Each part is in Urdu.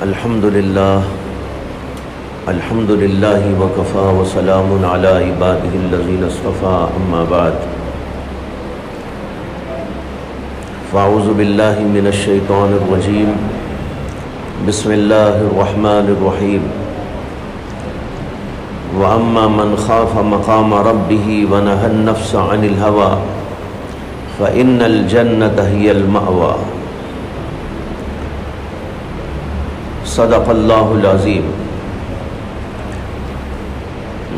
الحمد للہ وکفا وسلام علی عبادہ الذین اصطفیٰ اما بعد فاعوذ باللہ من الشیطان الرجیم بسم اللہ الرحمن الرحیم وَأَمَّا مَنْ خَافَ مَقَامَ رَبِّهِ وَنَهَى النَّفْسَ عَنِ الْهَوَى فَإِنَّ الْجَنَّةَ هِيَ الْمَأْوَى۔ صدق اللہ العظیم۔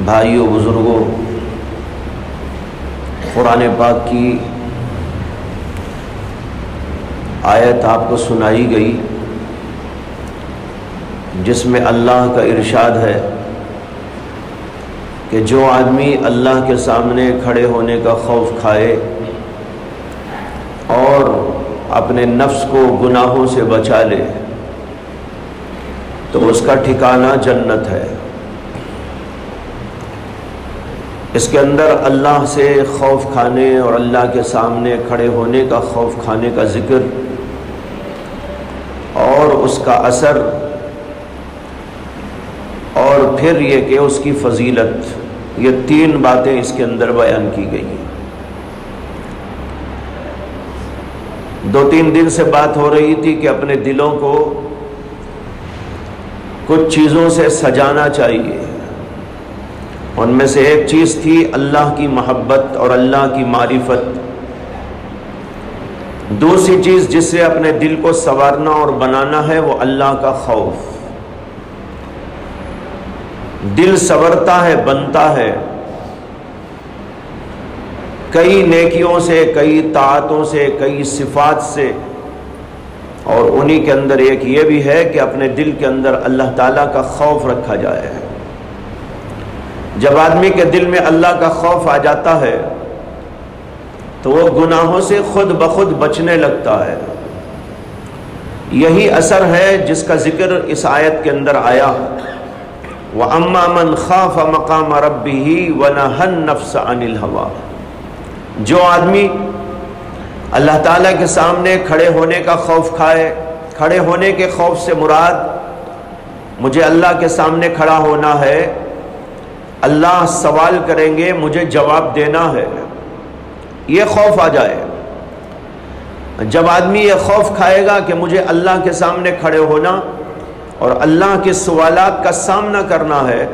بھائیو بزرگوں، قرآن پاک کی آیت آپ کو سنائی گئی جس میں اللہ کا ارشاد ہے کہ جو آدمی اللہ کے سامنے کھڑے ہونے کا خوف کھائے اور اپنے نفس کو گناہوں سے بچا لے تو اس کا ٹھکانہ جنت ہے۔ اس کے اندر اللہ سے خوف کھانے اور اللہ کے سامنے کھڑے ہونے کا خوف کھانے کا ذکر اور اس کا اثر اور پھر یہ کہ اس کی فضیلت، یہ تین باتیں اس کے اندر بیان کی گئی ہیں۔ 2-3 دن سے بات ہو رہی تھی کہ اپنے دلوں کو کچھ چیزوں سے سجانا چاہیے۔ ان میں سے ایک چیز تھی اللہ کی محبت اور اللہ کی معرفت۔ دوسری چیز جس سے اپنے دل کو سنوارنا اور بنانا ہے وہ اللہ کا خوف۔ دل سنورتا ہے، بنتا ہے کئی نیکیوں سے، کئی طاعتوں سے، کئی صفات سے، اور انہی کے اندر ایک یہ بھی ہے کہ اپنے دل کے اندر اللہ تعالیٰ کا خوف رکھا جائے۔ جب آدمی کے دل میں اللہ کا خوف آ جاتا ہے تو وہ گناہوں سے خود بخود بچنے لگتا ہے۔ یہی اثر ہے جس کا ذکر اس آیت کے اندر آیا، وَأَمَّا مَنْ خَافَ مَقَامَ رَبِّهِ وَنَهَى النَّفْسَ عَنِ الْهَوَى۔ جو آدمی اللہ تعالیٰ کے سامنے کھڑے ہونے کا خوف کھائے، کھڑے ہونے کے خوف سے مراد مجھے اللہ کے سامنے کھڑا ہونا ہے، اللہ سوال کریں گے، مجھے جواب دینا ہے، یہ خوف آ جائے۔ جب آدمی یہ خوف کھائے گا کہ مجھے اللہ کے سامنے کھڑے ہونا اور اللہ کے سوالات کا سامنا کرنا ہے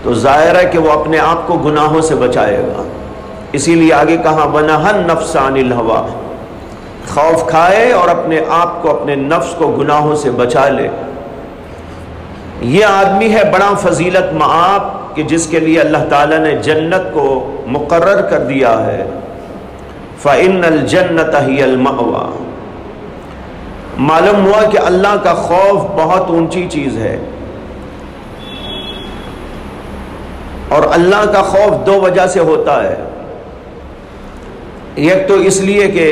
تو ظاہر ہے کہ وہ اپنے آپ کو گناہوں سے بچائے گا۔ اسی لیے آگے کہا وَنَهَى النَّفْسَ عَنِ الْهَوَى، خوف کھائے اور اپنے آپ کو، اپنے نفس کو گناہوں سے بچا لے۔ یہ آدمی ہے بڑا فضیلت مآب کہ جس کے لیے اللہ تعالیٰ نے جنت کو مقرر کر دیا ہے۔ فَإِنَّ الْجَنَّةَ هِيَ الْمَأْوَى۔ معلوم ہوا کہ اللہ کا خوف بہت اونچی چیز ہے، اور اللہ کا خوف 2 وجہ سے ہوتا ہے۔ ایک تو اس لیے کہ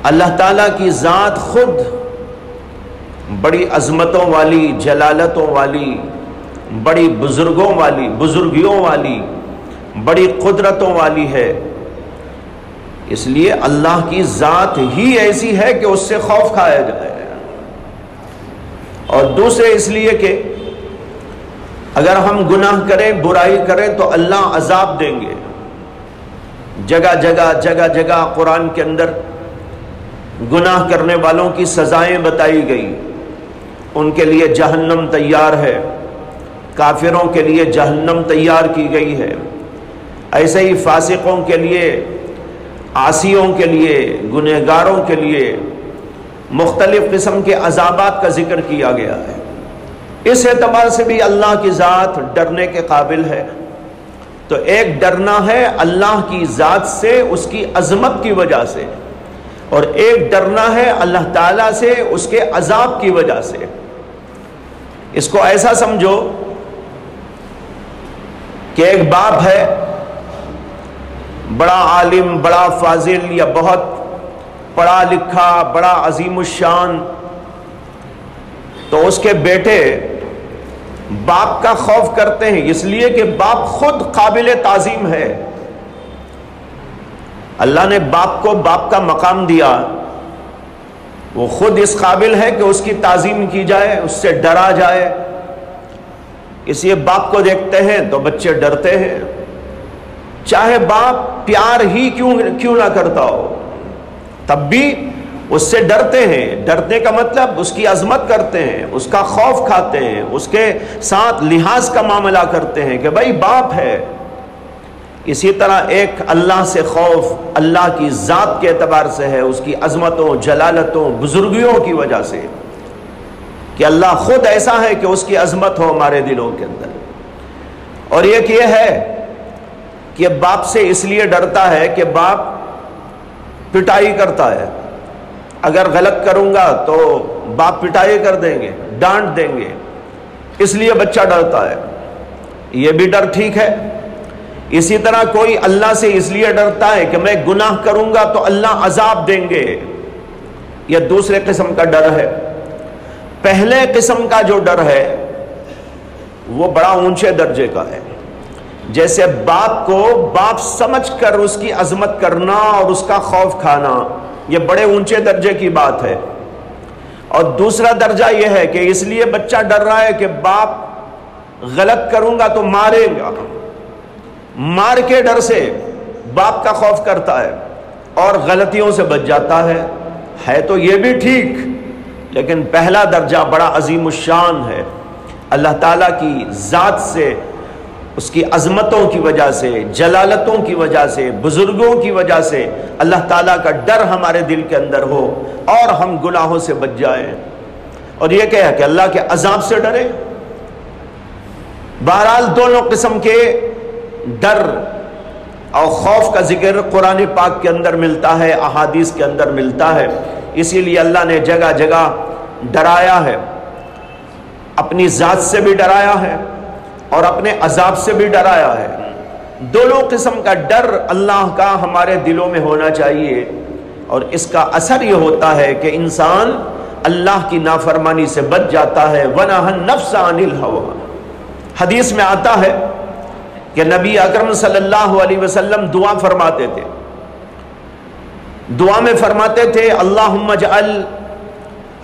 اللہ تعالیٰ کی ذات خود بڑی عظمتوں والی، جلالتوں والی، بڑی بزرگیوں والی، بڑی قدرتوں والی ہے، اس لیے اللہ کی ذات ہی ایسی ہے کہ اس سے خوف کھایا جائے۔ اور دوسرے اس لیے کہ اگر ہم گناہ کریں، برائی کریں تو اللہ عذاب دیں گے۔ جگہ جگہ قرآن کے اندر گناہ کرنے والوں کی سزائیں بتائی گئی۔ ان کے لیے جہنم تیار ہے، کافروں کے لیے جہنم تیار کی گئی ہے، ایسے ہی فاسقوں کے لیے، عاصیوں کے لیے، گنہگاروں کے لیے مختلف قسم کے عذابات کا ذکر کیا گیا ہے۔ اس اعتبار سے بھی اللہ کی ذات ڈرنے کے قابل ہے۔ تو ایک ڈرنا ہے اللہ کی ذات سے، اس کی عظمت کی وجہ سے، اور ایک ڈرنا ہے اللہ تعالیٰ سے اس کے عذاب کی وجہ سے۔ اس کو ایسا سمجھو کہ ایک باپ ہے، بڑا عالم، بڑا فاضل، یا بہت پڑھا لکھا، بڑا عظیم الشان، تو اس کے بیٹے باپ کا خوف کرتے ہیں اس لیے کہ باپ خود قابل تعظیم ہے۔ اللہ نے باپ کو باپ کا مقام دیا، وہ خود اس قابل ہے کہ اس کی تعظیم کی جائے، اس سے ڈرا جائے۔ اس لیے باپ کو دیکھتے ہیں تو بچے ڈرتے ہیں، چاہے باپ پیار ہی کیوں نہ کرتا ہو، تب بھی اس سے ڈرتے ہیں۔ ڈرنے کا مطلب اس کی عظمت کرتے ہیں، اس کا خوف کھاتے ہیں، اس کے ساتھ لحاظ کا معاملہ کرتے ہیں کہ بھائی باپ ہے۔ اسی طرح ایک اللہ سے خوف اللہ کی ذات کے اعتبار سے ہے، اس کی عظمتوں، جلالتوں، بزرگیوں کی وجہ سے، کہ اللہ خود ایسا ہے کہ اس کی عظمت ہو ہمارے دلوں کے اندر۔ اور ایک یہ ہے کہ باپ سے اس لیے ڈرتا ہے کہ باپ پٹائی کرتا ہے، اگر غلط کروں گا تو باپ پٹائی کر دیں گے، ڈانٹ دیں گے، اس لیے بچہ ڈرتا ہے۔ یہ بھی ڈر ٹھیک ہے۔ اسی طرح کوئی اللہ سے اس لیے ڈرتا ہے کہ میں گناہ کروں گا تو اللہ عذاب دیں گے، یہ دوسرے قسم کا ڈر ہے۔ پہلے قسم کا جو ڈر ہے وہ بڑا اونچے درجے کا ہے، جیسے باپ کو باپ سمجھ کر اس کی عظمت کرنا اور اس کا خوف کھانا، یہ بڑے اونچے درجے کی بات ہے۔ اور دوسرا درجہ یہ ہے کہ اس لیے بچہ ڈر رہا ہے کہ باپ غلط کروں گا تو مارے گا، مار کے ڈر سے باپ کا خوف کرتا ہے اور غلطیوں سے بچ جاتا ہے تو یہ بھی ٹھیک، لیکن پہلا درجہ بڑا عظیم الشان ہے۔ اللہ تعالیٰ کی ذات سے، اس کی عظمتوں کی وجہ سے، جلالتوں کی وجہ سے، بزرگوں کی وجہ سے اللہ تعالیٰ کا ڈر ہمارے دل کے اندر ہو اور ہم گناہوں سے بچ جائیں۔ اور یہ کیا ہے کہ اللہ کے عذاب سے ڈرے۔ بہرحال دونوں قسم کے ڈر اور خوف کا ذکر قرآن پاک کے اندر ملتا ہے، احادیث کے اندر ملتا ہے، اسی لیے اللہ نے جگہ جگہ ڈرایا ہے، اپنی ذات سے بھی ڈرایا ہے اور اپنے عذاب سے بھی ڈرایا ہے۔ دونوں قسم کا ڈر اللہ کا ہمارے دلوں میں ہونا چاہیے، اور اس کا اثر یہ ہوتا ہے کہ انسان اللہ کی نافرمانی سے بچ جاتا ہے۔ وَنَهَا النَّفْسَ عَنِ الْهَوَىٰ، حدیث میں آتا ہے کہ نبی اکرم صلی اللہ علیہ وسلم دعا فرماتے تھے، دعا میں فرماتے تھے اللہم اجعل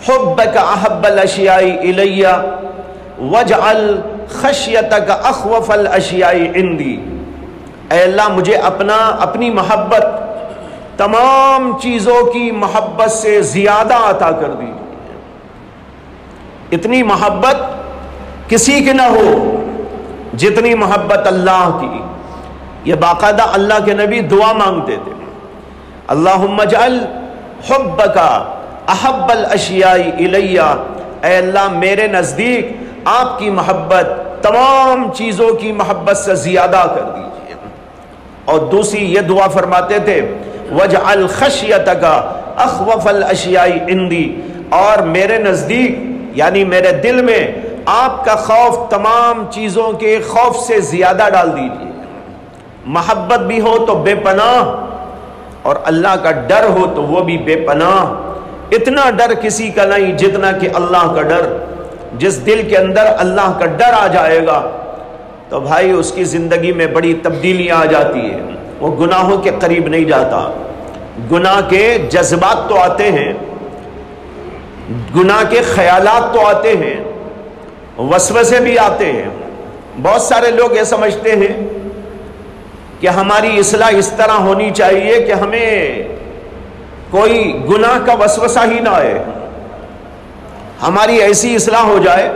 حبک احب الاشیاء الی واجعل خشیتک اخوف الاشیاء عندی، اے اللہ مجھے اپنی محبت تمام چیزوں کی محبت سے زیادہ عطا کر دیجیے، اتنی محبت کسی کی نہ ہو جتنی محبت اللہ کی۔ یہ باقاعدہ اللہ کے نبی دعا مانگتے تھے، اللہم اجعل حبک احب الاشیاء الی، اے اللہ میرے نزدیک آپ کی محبت تمام چیزوں کی محبت سے زیادہ کر دیجیے۔ اور دوسری یہ دعا فرماتے تھے وَاجْعَلْ خَشْيَتَكَ أَخْوَفَ الْأَشْيَاءِ عِنْدِي، اور میرے نزدیک یعنی میرے دل میں آپ کا خوف تمام چیزوں کے خوف سے زیادہ ڈال دیجیے۔ محبت بھی ہو تو بے پناہ، اور اللہ کا ڈر ہو تو وہ بھی بے پناہ۔ اتنا ڈر کسی کا نہیں جتنا کہ اللہ کا ڈر۔ جس دل کے اندر اللہ کا ڈر آ جائے گا تو بھائی اس کی زندگی میں بڑی تبدیلیاں آ جاتی ہیں، وہ گناہوں کے قریب نہیں جاتا۔ گناہ کے جذبات تو آتے ہیں، گناہ کے خیالات تو آتے ہیں، وسوسے بھی آتے ہیں۔ بہت سارے لوگ یہ سمجھتے ہیں کہ ہماری اصلاح اس طرح ہونی چاہیے کہ ہمیں کوئی گناہ کا وسوسہ ہی نہ آئے، ہماری ایسی اصلاح ہو جائے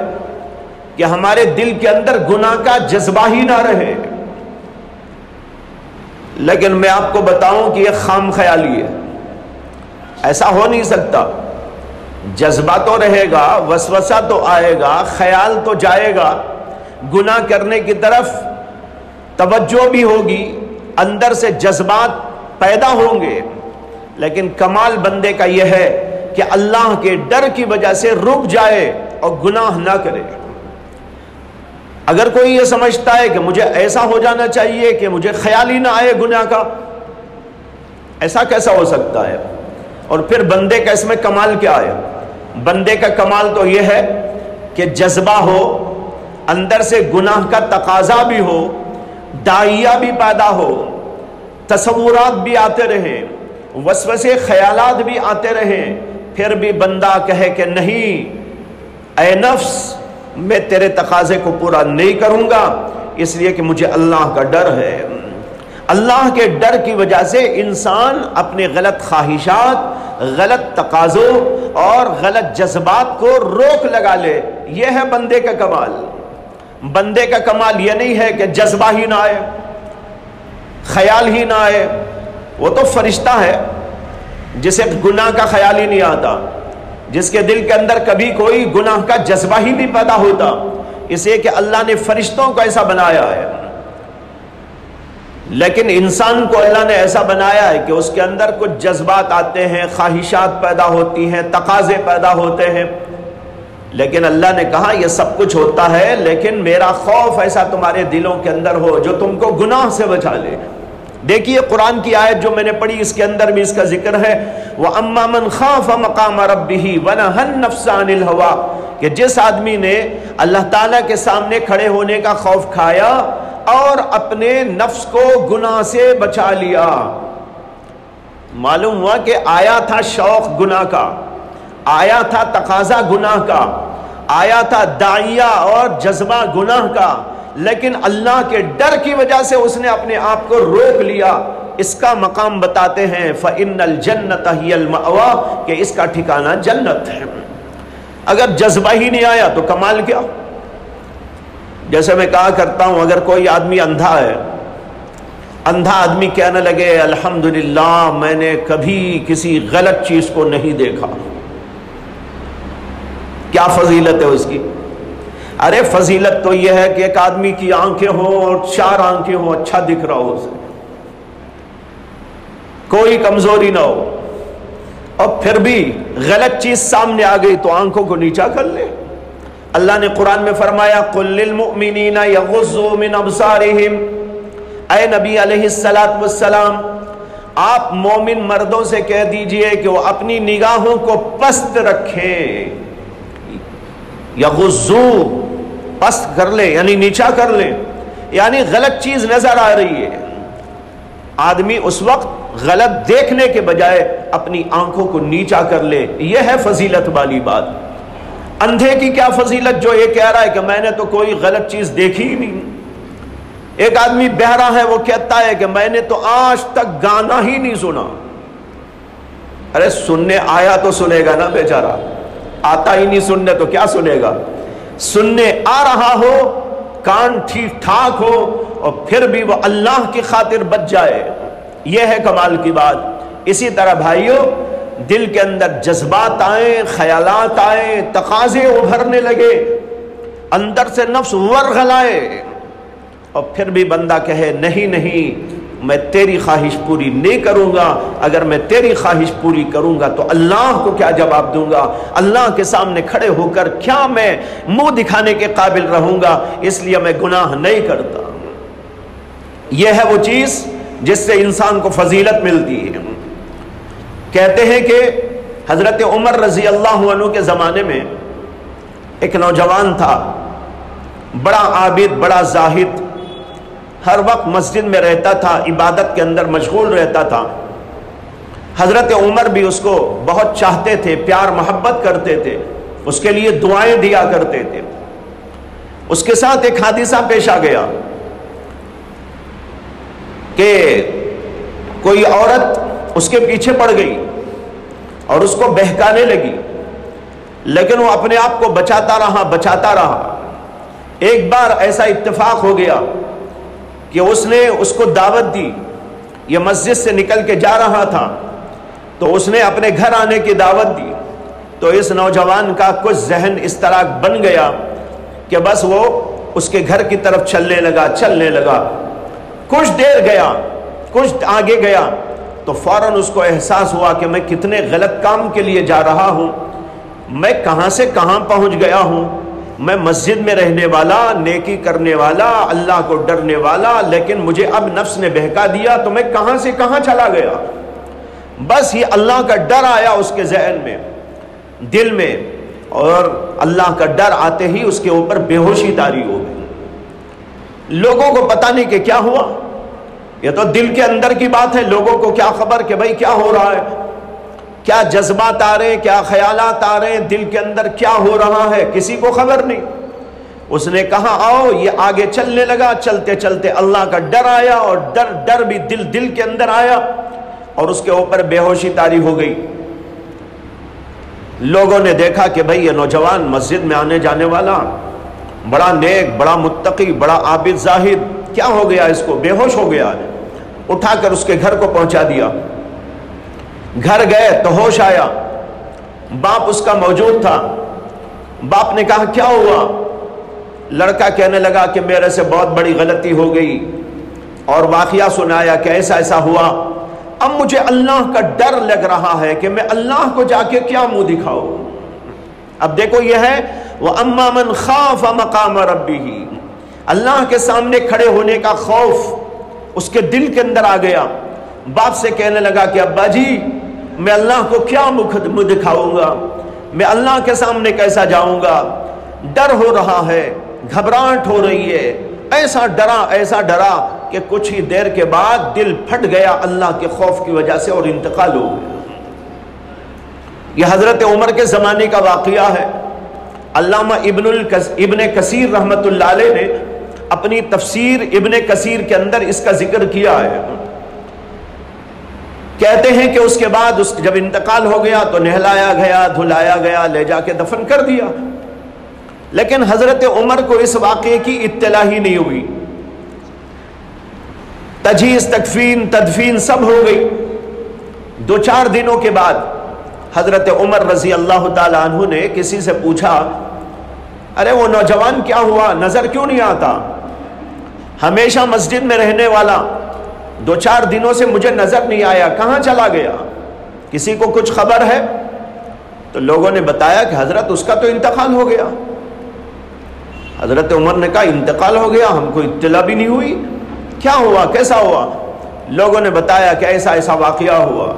کہ ہمارے دل کے اندر گناہ کا جذبہ ہی نہ رہے۔ لیکن میں آپ کو بتاؤں کہ یہ خام خیالی ہے، ایسا ہو نہیں سکتا۔ جذبہ تو رہے گا، وسوسہ تو آئے گا، خیال تو جائے گا، گناہ کرنے کی طرف توجہ بھی ہوگی، اندر سے جذبات پیدا ہوں گے، لیکن کمال بندے کا یہ ہے کہ اللہ کے ڈر کی وجہ سے رک جائے اور گناہ نہ کرے۔ اگر کوئی یہ سمجھتا ہے کہ مجھے ایسا ہو جانا چاہیے کہ مجھے خیال ہی نہ آئے گناہ کا، ایسا کیسا ہو سکتا ہے؟ اور پھر بندے کا اس میں کمال کیا ہے؟ بندے کا کمال تو یہ ہے کہ جذبہ ہو، اندر سے گناہ کا تقاضا بھی ہو، داعیہ بھی پیدا ہو، تصورات بھی آتے رہیں، وسوسے خیالات بھی آتے رہیں، پھر بھی بندہ کہے کہ نہیں اے نفس میں تیرے تقاضے کو پورا نہیں کروں گا، اس لیے کہ مجھے اللہ کا ڈر ہے۔ اللہ کے ڈر کی وجہ سے انسان اپنے غلط خواہشات، غلط تقاضوں اور غلط جذبات کو روک لگا لے۔ یہ ہے بندے کا کمال۔ بندے کا کمال یہ نہیں ہے کہ جذبہ ہی نہ آئے، خیال ہی نہ آئے۔ وہ تو فرشتہ ہے جسے گناہ کا خیال ہی نہیں آتا، جس کے دل کے اندر کبھی کوئی گناہ کا جذبہ ہی نہیں پیدا ہوتا، اس لیے کہ اللہ نے فرشتوں کو ایسا بنایا ہے۔ لیکن انسان کو اللہ نے ایسا بنایا ہے کہ اس کے اندر کچھ جذبات آتے ہیں، خواہشات پیدا ہوتی ہیں، تقاضے پیدا ہوتے ہیں، لیکن اللہ نے کہا یہ سب کچھ ہوتا ہے لیکن میرا خوف ایسا تمہارے دلوں کے اندر ہو جو تم کو گناہ سے بچا لے۔ دیکھیے قرآن کی آیت جو میں نے پڑھی اس کے اندر بھی اس کا ذکر ہے، وَأَمَّا مَنْ خَافَ مَقَامَ رَبِّهِ وَنَهَى النَّفْسَ عَنِ الْهَوَىٰ، کہ جس آدمی نے اللہ تعالیٰ کے سامنے کھڑے ہونے کا خوف کھایا اور اپنے نفس کو گناہ سے بچا لیا۔ معلوم ہوا کہ آیا تھا شوق گناہ کا، آیا تھا تقاضا گناہ کا، آیا تھا داعیہ اور جذبہ گناہ کا، لیکن اللہ کے ڈر کی وجہ سے اس نے اپنے آپ کو روک لیا۔ اس کا مقام بتاتے ہیں فَإِنَّ الْجَنَّةَ هِيَ الْمَأْوَىٰ، کہ اس کا ٹھکانہ جنت ہے۔ اگر جذبہ ہی نہیں آیا تو کمال کیا؟ جیسے میں کہا کرتا ہوں اگر کوئی آدمی اندھا ہے، اندھا آدمی کہنے لگے الحمدللہ میں نے کبھی کسی غلط چیز کو نہیں دیکھا، کیا فضیلت ہے اس کی؟ ارے فضیلت تو یہ ہے کہ ایک آدمی کی آنکھیں ہوں اور 4 آنکھیں ہوں، اچھا دکھ رہا ہو اسے، کوئی کمزوری نہ ہو، اور پھر بھی غلط چیز سامنے آ گئی تو آنکھوں کو نیچا کر لے۔ اللہ نے قرآن میں فرمایا قُلْ لِلْمُؤْمِنِينَ يَغُضُّوا مِنْ أَبْصَارِهِمْ، اے نبی علیہ السلام آپ مومن مردوں سے کہہ دیجئے کہ وہ اپنی نگاہوں کو پست رکھیں۔ یغضوا، پست کر لیں یعنی نیچا کر لیں، یعنی غلط چیز نظر آ رہی ہے، آدمی اس وقت غلط دیکھنے کے بجائے اپنی آنکھوں کو نیچا کر لے۔ یہ ہے فضیلت والی بات۔ اندھے کی کیا فضیلت جو یہ کہہ رہا ہے کہ میں نے تو کوئی غلط چیز دیکھی ہی نہیں۔ ایک آدمی بہرا ہے وہ کہتا ہے کہ میں نے تو آج تک گانا ہی نہیں سنا۔ ارے سننے آیا تو سنے گا نا بیچارہ، آتا ہی نہیں سننے تو کیا سنے گا؟ سننے آ رہا ہو، کان ٹھیک ٹھاک ہو، اور پھر بھی وہ اللہ کی خاطر بچ جائے، یہ ہے کمال کی بات۔ اسی طرح بھائیوں دل کے اندر جذبات آئیں، خیالات آئیں، تقاضے ابھرنے لگے، اندر سے نفس ورغلائے، اور پھر بھی بندہ کہے نہیں میں تیری خواہش پوری نہیں کروں گا، اگر میں تیری خواہش پوری کروں گا تو اللہ کو کیا جواب دوں گا؟ اللہ کے سامنے کھڑے ہو کر کیا میں منہ دکھانے کے قابل رہوں گا؟ اس لیے میں گناہ نہیں کرتا۔ یہ ہے وہ چیز جس سے انسان کو فضیلت ملتی ہے۔ کہتے ہیں کہ حضرت عمر رضی اللہ عنہ کے زمانے میں ایک نوجوان تھا، بڑا عابد، بڑا زاہد، ہر وقت مسجد میں رہتا تھا، عبادت کے اندر مشغول رہتا تھا۔ حضرت عمر بھی اس کو بہت چاہتے تھے، پیار محبت کرتے تھے، اس کے لیے دعائیں دیا کرتے تھے۔ اس کے ساتھ ایک حادثہ پیش آ گیا کہ کوئی عورت اس کے پیچھے پڑ گئی اور اس کو بہکانے لگی، لیکن وہ اپنے آپ کو بچاتا رہا۔ ایک بار ایسا اتفاق ہو گیا کہ اس نے اس کو دعوت دی، یہ مسجد سے نکل کے جا رہا تھا تو اس نے اپنے گھر آنے کی دعوت دی، تو اس نوجوان کا کچھ ذہن اس طرح بن گیا کہ بس وہ اس کے گھر کی طرف چلنے لگا۔ کچھ دیر گیا، کچھ آگے گیا تو فوراً اس کو احساس ہوا کہ میں کتنے غلط کام کے لیے جا رہا ہوں، میں کہاں سے کہاں پہنچ گیا ہوں۔ میں مسجد میں رہنے والا، نیکی کرنے والا، اللہ کو ڈرنے والا، لیکن مجھے اب نفس نے بہکا دیا تو میں کہاں سے کہاں چلا گیا۔ بس یہ اللہ کا ڈر آیا اس کے ذہن میں، دل میں، اور اللہ کا ڈر آتے ہی اس کے اوپر بے ہوشی طاری ہو گئی۔ لوگوں کو پتہ نہیں کہ کیا ہوا، یہ تو دل کے اندر کی بات ہے، لوگوں کو کیا خبر کہ بھائی کیا ہو رہا ہے، کیا جذبات آ رہے ہیں، کیا خیالات آ رہے ہیں، دل کے اندر کیا ہو رہا ہے، کسی کو خبر نہیں۔ اس نے کہا آؤ، یہ آگے چلنے لگا، چلتے چلتے اللہ کا ڈر آیا، اور ڈر بھی دل کے اندر آیا، اور اس کے اوپر بے ہوشی طاری ہو گئی۔ لوگوں نے دیکھا کہ بھئی یہ نوجوان مسجد میں آنے جانے والا، بڑا نیک، بڑا متقی، بڑا عابد زاہد، کیا ہو گیا اس کو، بے ہوش ہو گیا ہے۔ اٹھا کر اس کے گھر کو پہنچا دیا۔ گھر گئے تو ہوش آیا، باپ اس کا موجود تھا۔ باپ نے کہا کیا ہوا؟ لڑکا کہنے لگا کہ میرے سے بہت بڑی غلطی ہو گئی، اور واقعہ سنایا کہ ایسا ایسا ہوا۔ اب مجھے اللہ کا ڈر لگ رہا ہے کہ میں اللہ کو جا کے کیا منہ دکھاؤں۔ اب دیکھو یہ ہے وَأَمَّا مَنْ خَافَ مَقَامَ رَبِّهِ، اللہ کے سامنے کھڑے ہونے کا خوف اس کے دل کے اندر آ گیا۔ باپ سے کہنے لگا کہ ابا جی میں اللہ کو کیا منہ دکھاؤں گا، میں اللہ کے سامنے کیسا جاؤں گا، ڈر ہو رہا ہے، گھبراہٹ ہو رہی ہے۔ ایسا ڈرا کہ کچھ ہی دیر کے بعد دل پھٹ گیا اللہ کے خوف کی وجہ سے، اور انتقال ہو گیا۔ یہ حضرت عمر کے زمانے کا واقعہ ہے۔ علامہ ابن کثیر رحمت اللہ علیہ نے اپنی تفسیر ابن کثیر کے اندر اس کا ذکر کیا ہے۔ کہتے ہیں کہ اس کے بعد جب انتقال ہو گیا تو نہلایا گیا، دھلایا گیا، لے جا کے دفن کر دیا، لیکن حضرت عمر کو اس واقعے کی اطلاع ہی نہیں ہوئی۔ تجہیز، تدفین سب ہو گئی۔ 2-4 دنوں کے بعد حضرت عمر رضی اللہ تعالی عنہ نے کسی سے پوچھا، ارے وہ نوجوان کیا ہوا، نظر کیوں نہیں آتا؟ ہمیشہ مسجد میں رہنے والا 2-4 دنوں سے مجھے نظر نہیں آیا، کہاں چلا گیا؟ کسی کو کچھ خبر ہے؟ تو لوگوں نے بتایا کہ حضرت اس کا تو انتقال ہو گیا۔ حضرت عمر نے کہا انتقال ہو گیا، ہم کو اطلاع بھی نہیں ہوئی، کیا ہوا، کیسا ہوا؟ لوگوں نے بتایا کہ ایسا ایسا واقعہ ہوا۔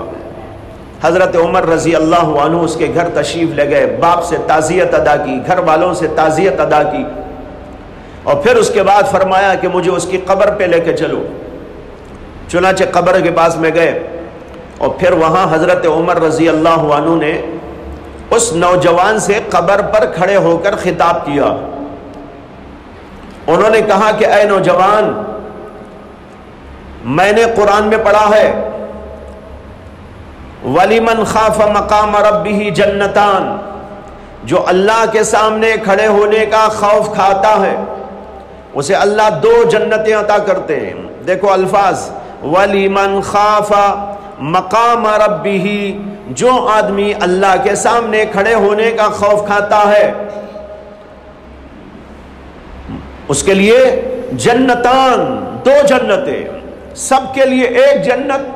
حضرت عمر رضی اللہ عنہ اس کے گھر تشریف لے گئے، باپ سے تعزیت ادا کی، گھر والوں سے تعزیت ادا کی، اور پھر اس کے بعد فرمایا کہ مجھے اس کی قبر پہ لے کے چلو۔ چنانچہ قبر کے پاس میں گئے، اور پھر وہاں حضرت عمر رضی اللہ عنہ نے اس نوجوان سے قبر پر کھڑے ہو کر خطاب کیا۔ انہوں نے کہا کہ اے نوجوان، میں نے قرآن میں پڑھا ہے وَلِمَنْ خَافَ مَقَامَ رَبِّهِ جَنَّتَانِ، جو اللہ کے سامنے کھڑے ہونے کا خوف کھاتا ہے اسے اللہ 2 جنتیں عطا کرتے ہیں۔ دیکھو الفاظ، وَلِمَنْ خَافَ مَقَامَ رَبِّهِ، جو آدمی اللہ کے سامنے کھڑے ہونے کا خوف کھاتا ہے اس کے لیے جنتان، 2 جنتیں، سب کے لیے 1 جنت،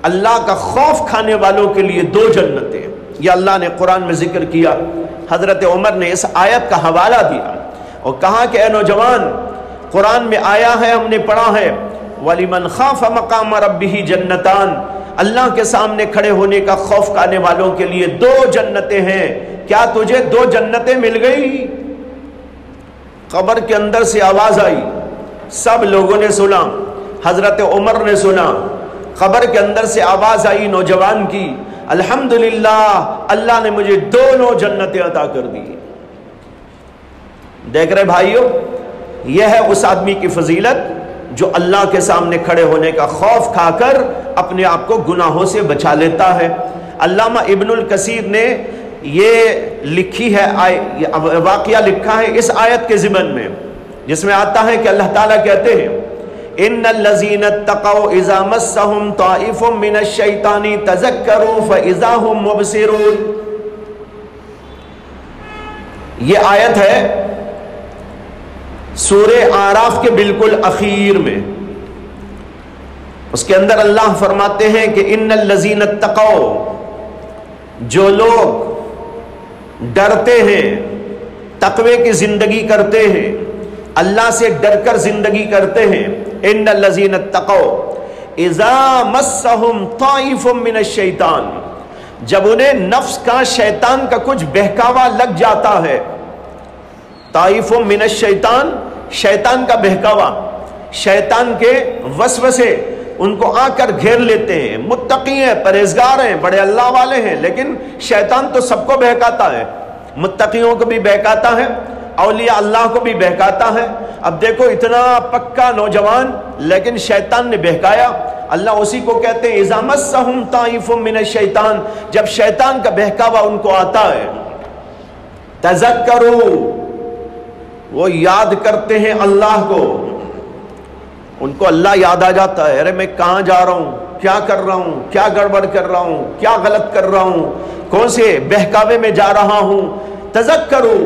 اللہ کا خوف کھانے والوں کے لیے 2 جنتیں۔ یہ اللہ نے قرآن میں ذکر کیا۔ حضرت عمر نے اس آیت کا حوالہ دیا اور کہا کہ اے نوجوان، قرآن میں آیا ہے، ہم نے پڑھا ہے وَلِمَنْ خَافَ مَقَامَ رَبِّهِ جَنَّتَانِ، اللہ کے سامنے کھڑے ہونے کا خوف کھانے والوں کے لیے 2 جنتیں ہیں۔ کیا تجھے 2 جنتیں مل گئی؟ قبر کے اندر سے آواز آئی، سب لوگوں نے سنا، حضرت عمر نے سنا، قبر کے اندر سے آواز آئی نوجوان کی، الحمدللہ اللہ نے مجھے 2 جنتیں عطا کر دی۔ دیکھ رہے بھائیو، یہ ہے اس آدمی کی فضیلت جو اللہ کے سامنے کھڑے ہونے کا خوف کھا کر اپنے آپ کو گناہوں سے بچا لیتا ہے۔ علامہ ابن الکثیر نے یہ لکھی ہے، واقعہ لکھا ہے اس آیت کے ضمن میں، جس میں آتا ہے کہ اللہ تعالیٰ کہتے ہیں ان الذین اتقوا اذا مسهم طائف من الشیطان تذکروا فاذا هم مبصرون۔ یہ آیت ہے سورہ اعراف کے بالکل اخیر میں، اس کے اندر اللہ فرماتے ہیں کہ ان الذین اتقوا، جو لوگ ڈرتے ہیں، تقوی کی زندگی کرتے ہیں، اللہ سے ڈر کر زندگی کرتے ہیں، ان الذین اتقوا اذا مسهم طائف من الشیطان، جب انہیں نفس کا، شیطان کا کچھ بہکاوا لگ جاتا ہے، طائف من الشیطان، شیطان کا بہکاوا، شیطان کے وسوسے، ان کو آ کر گھیر لیتے ہیں. متقی ہیں، پرہیزگار ہیں، بڑے اللہ والے ہیں، لیکن شیطان تو سب کو بہکاتا ہے. متقیوں کو بھی بہکاتا ہے، اولیاء اللہ کو بھی بہکاتا ہے. اب دیکھو اتنا پکا نوجوان لیکن شیطان نے بہکایا. اللہ اسی کو کہتے ہیں اذا مسہم طائف من الشیطان، جب شیطان کا بہکاوا ان کو آتا ہے. تذکروا، وہ یاد کرتے ہیں اللہ کو، ان کو اللہ یاد آ جاتا ہے. ارے میں کہاں جا رہا ہوں، کیا کر رہا ہوں، کیا گڑبڑ کر رہا ہوں، کیا غلط کر رہا ہوں، کون سے بہکاوے میں جا رہا ہوں. تذکروا،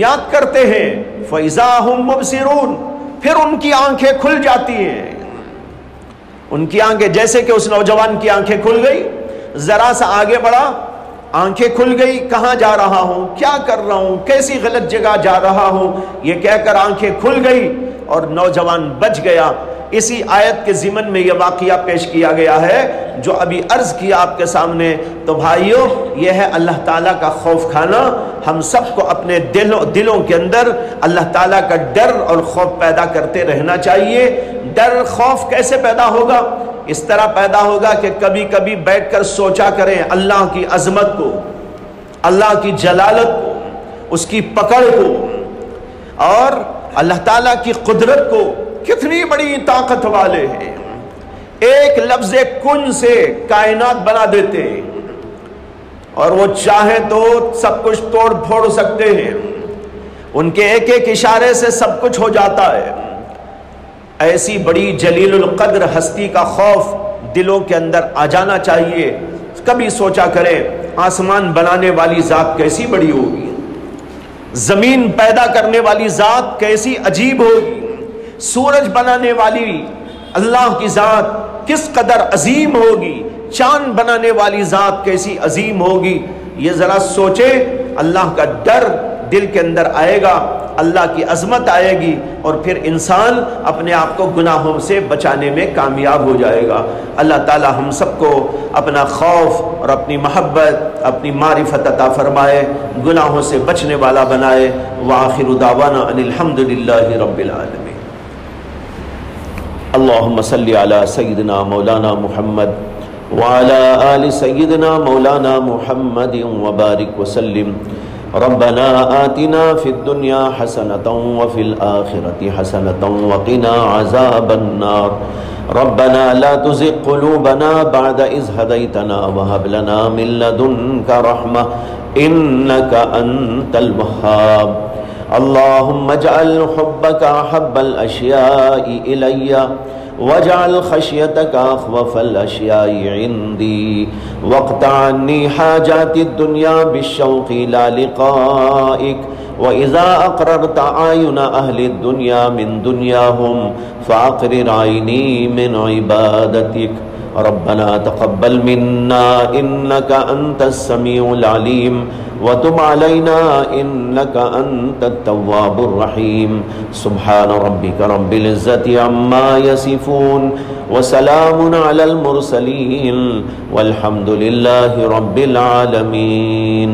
یاد کرتے ہیں. فَإِذَا هُمْ مُبْصِرُونَ، پھر ان کی آنکھیں کھل جاتی ہیں. ان کی آنکھیں، جیسے کہ اس نوجوان کی آنکھیں کھل گئی، ذرا سا آگے بڑھا، آنکھیں کھل گئی، کہاں جا رہا ہوں، کیا کر رہا ہوں، کیسی غلط جگہ جا رہا ہوں، یہ کہہ کر آنکھیں کھل گئی اور نوجوان بچ گیا. اسی آیت کے ضمن میں یہ واقعہ پیش کیا گیا ہے جو ابھی عرض کیا آپ کے سامنے. تو بھائیو، یہ ہے اللہ تعالیٰ کا خوف کھانا. ہم سب کو اپنے دلوں کے اندر اللہ تعالیٰ کا ڈر اور خوف پیدا کرتے رہنا چاہیے. ڈر خوف کیسے پیدا ہوگا؟ اس طرح پیدا ہوگا کہ کبھی کبھی بیٹھ کر سوچا کریں اللہ کی عظمت کو، اللہ کی جلالت کو، اس کی پکڑ کو، اور اللہ تعالیٰ کی قدرت کو. کتنی بڑی طاقت والے ہیں، ایک لفظ کن سے کائنات بنا دیتے ہیں اور وہ چاہیں تو سب کچھ توڑ پھوڑ سکتے ہیں. ان کے ایک ایک اشارے سے سب کچھ ہو جاتا ہے. ایسی بڑی جلیل القدر ہستی کا خوف دلوں کے اندر آ جانا چاہیے. کبھی سوچا کریں آسمان بنانے والی ذات کیسی بڑی ہوگی، زمین پیدا کرنے والی ذات کیسی عجیب ہوگی، سورج بنانے والی اللہ کی ذات کس قدر عظیم ہوگی، چاند بنانے والی ذات کیسی عظیم ہوگی. یہ ذرا سوچے، اللہ کا ڈر دل کے اندر آئے گا، اللہ کی عظمت آئے گی، اور پھر انسان اپنے آپ کو گناہوں سے بچانے میں کامیاب ہو جائے گا. اللہ تعالی ہم سب کو اپنا خوف اور اپنی محبت، اپنی معرفت عطا فرمائے، گناہوں سے بچنے والا بنائے. وآخر دعوانا ان الحمدللہ رب العالمین. اللہم صلی علی سیدنا مولانا محمد وعلی آل سیدنا مولانا محمد وبارک وسلم. ربنا آتنا فی الدنیا حسنة وفی الآخرة حسنة وقنا عذاب النار. ربنا لا تزغ قلوبنا بعد إذ هديتنا وهب لنا من لدنك رحمة إنك أنت الوهاب. اللهم اجعل حبك أحب الأشياء إلي واجعل خشيتك أخوف الأشياء عندي واقطع عني حاجات الدنيا بالشوق إلى لقائك. وإذا أقررت أعين أهل الدنيا من دنياهم فأقرر عيني من عبادتك. ربنا تقبل منا إنك أنت السميع العليم وتب علينا إنك أنت التواب الرحيم. سبحان ربك رب العزة عما يصفون وسلام على المرسلين والحمد لله رب العالمين.